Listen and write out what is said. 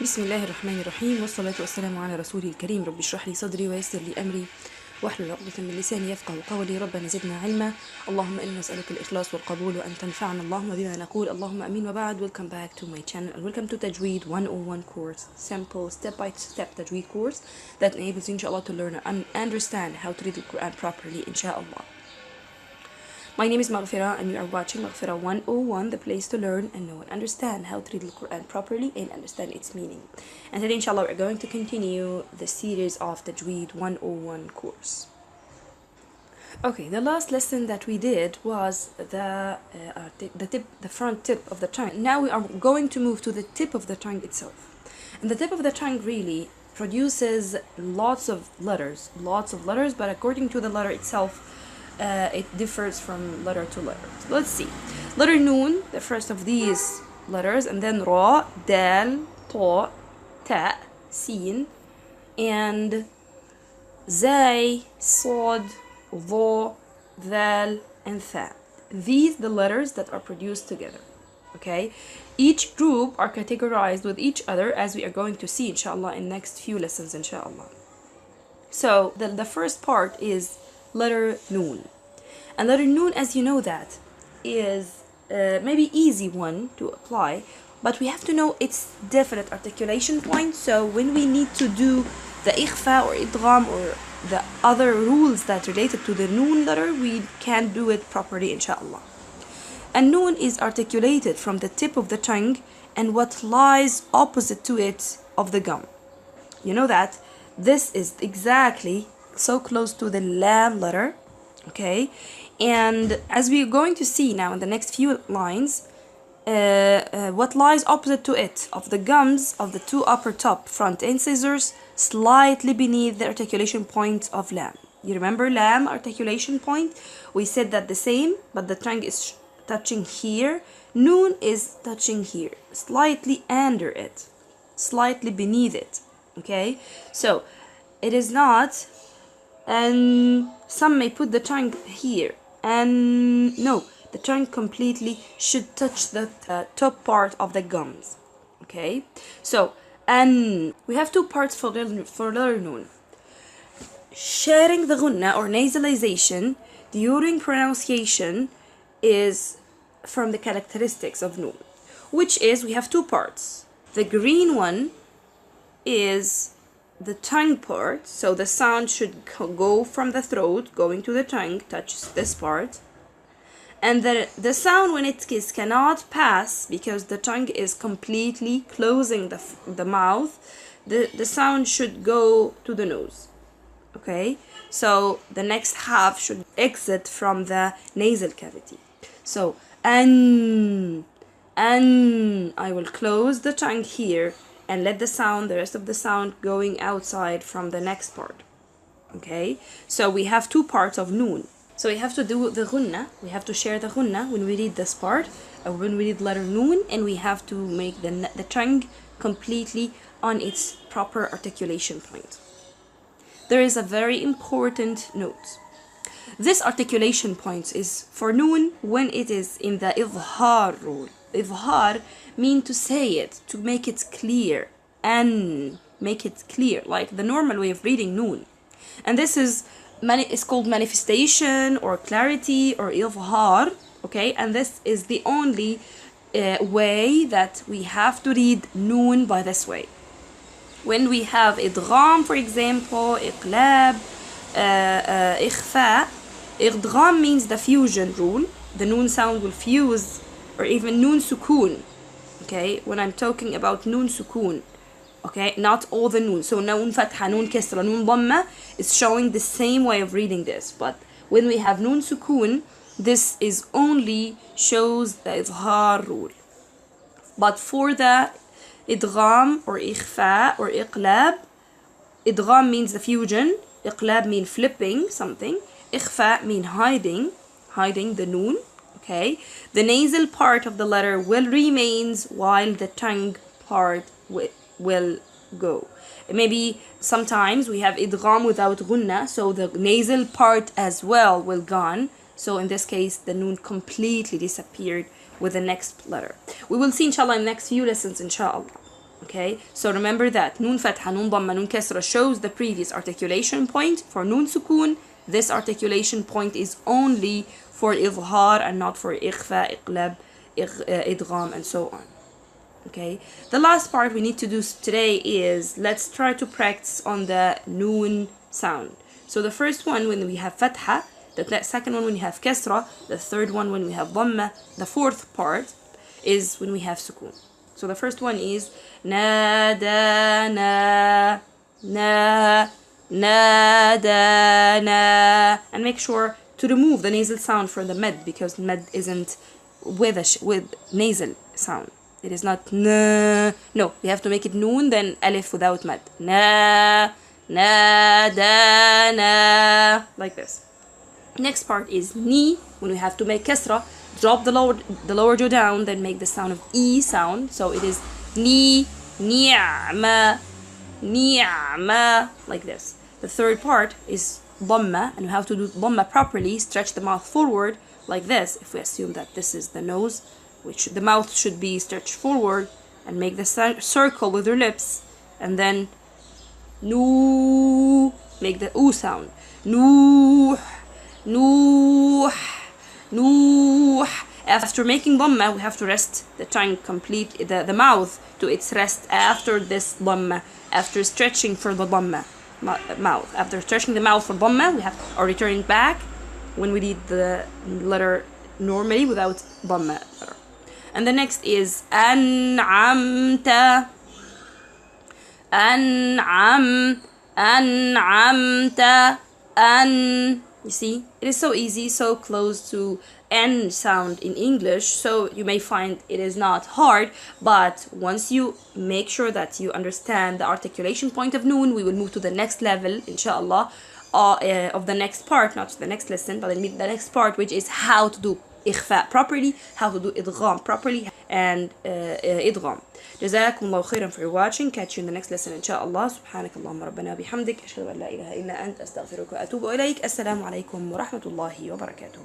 بسم الله الرحمن الرحيم والصلاة والسلام على رسوله الكريم. رب اشرح لي صدري ويسر لي أمري واحلل عقدة من لساني يفقه قولي. ربنا زدنا علما. اللهم إنا نسألك الإخلاص والقبول وأن تنفعنا اللهم بما نقول. اللهم أمين. وبعد. Welcome back to my channel and welcome to Tajweed 101 course, simple step-by-step Tajweed course that enables you inshallah to learn and understand how to read the Quran properly inshallah. My name is Maghfira and you are watching Maghfira 101, the place to learn and know and understand how to read the Quran properly and understand its meaning. And today inshallah we're going to continue the series of the Tajweed 101 course. Okay, the last lesson that we did was the front tip of the tongue. Now we are going to move to the tip of the tongue itself. And the tip of the tongue really produces lots of letters, but according to the letter itself, it differs from letter to letter. So let's see. Letter Noon, the first of these letters, and then Ra, Dal, Ta, Ta, Sin, and Zay, Sod, Dha, Dhal, and Tha. These the letters that are produced together. Okay? Each group are categorized with each other as we are going to see inshallah in next few lessons inshallah. So the first part is letter Noon. And letter Noon, as you know, that is maybe easy one to apply, but we have to know its definite articulation point. So when we need to do the ikhfa or idgham or the other rules that related to the Noon letter, we can do it properly inshallah. And Noon is articulated from the tip of the tongue and what lies opposite to it of the gum. You know that this is exactly so close to the Lam letter, okay? And as we're going to see now in the next few lines, what lies opposite to it of the gums of the two upper top front incisors slightly beneath the articulation point of Lam. You remember Lam articulation point? We said that the same, but the tongue is touching here. Noon is touching here, slightly under it, slightly beneath it, okay? So it is not, and some may put the tongue here, and no, the tongue completely should touch the top part of the gums, okay? So, and we have two parts for letter Noon. Sharing the ghunna or nasalization during pronunciation is from the characteristics of Noon, which is we have two parts. The green one is the tongue part, so the sound should go from the throat going to the tongue, touches this part, and the sound when it cannot pass because the tongue is completely closing the mouth, the sound should go to the nose, okay? So the next half should exit from the nasal cavity. So I will close the tongue here and let the rest of the sound going outside from the next part, okay? So we have two parts of Noon. So we have to do the ghunna, we have to share the ghunna when we read this part, or when we read letter Noon, and we have to make the tongue completely on its proper articulation point. There is a very important note. This articulation point is for Noon when it is in the idhar rule. Idhar mean to say it, to make it clear, and make it clear, like the normal way of reading Noon. And this is called manifestation or clarity or idhar, okay? And this is the only way that we have to read Noon by this way. When we have idgham, for example, iqlab, ikhfa, idgham means the fusion rule. The Noon sound will fuse, or even Noon sukoon, okay? When I'm talking about Noon sukoon, okay? Not all the Noon. So Noon fatha, Noon kasra, Noon dhamma is showing the same way of reading this. But when we have Noon sukoon, this is only shows the idhar rule. But for the idgham or ikhfa or iqlab, idgham means the fusion, iqlab means flipping something, ikhfa means hiding the Noon, okay? The nasal part of the letter will remains while the tongue part will go. Maybe sometimes we have idgham without ghunna, so the nasal part as well will gone. So in this case, the Noon completely disappeared with the next letter. We will see inshallah in the next few lessons inshallah. Okay, so remember that nun fatha, nun dhamma, nun kasra shows the previous articulation point. For nun sukun, this articulation point is only for idhar and not for ikhfa, iqlab, idgham, and so on. Okay, the last part we need to do today is let's try to practice on the noon sound. So the first one when we have fatha, the second one when we have kasra, the third one when we have dhamma, the fourth part is when we have sukun. So the first one is nadana, nadana, and make sure to remove the nasal sound for the med, because med isn't with nasal sound. It is not na. No, we have to make it noon, then alif without mad. Na, nadana, like this. Next part is ni. When we have to make kasra, drop the lower jaw down, then make the sound of e sound. So it is ni, ni'ma, ni'ma, like this. The third part is dhamma, and we have to do dhamma properly. Stretch the mouth forward like this. If we assume that this is the nose, which the mouth should be stretched forward, and make the circle with your lips, and then nu, make the oo sound. Nuh, nuh, nuh. After making dhamma, we have to rest the tongue complete, the mouth to its rest after this dhamma, after stretching for the dhamma mouth. After stretching the mouth for dhamma, we have, or returning back when we read the letter normally without dhamma letter. And the next is an'amta, an'amta, an. You see, it is so easy, so close to N sound in English, so you may find it is not hard, but once you make sure that you understand the articulation point of noon, we will move to the next level, inshallah, of the next part, not the next lesson, but the next part, which is how to do إخفاء properly, how to do إدغام properly, and إدغام. جزاكم الله خيرا for watching. Catch you in the next lesson إن شاء الله. سبحانك اللهم ربنا بحمدك أشهد أن لا إله إلا أنت أستغفرك وأتوب إليك. السلام عليكم ورحمة الله وبركاته.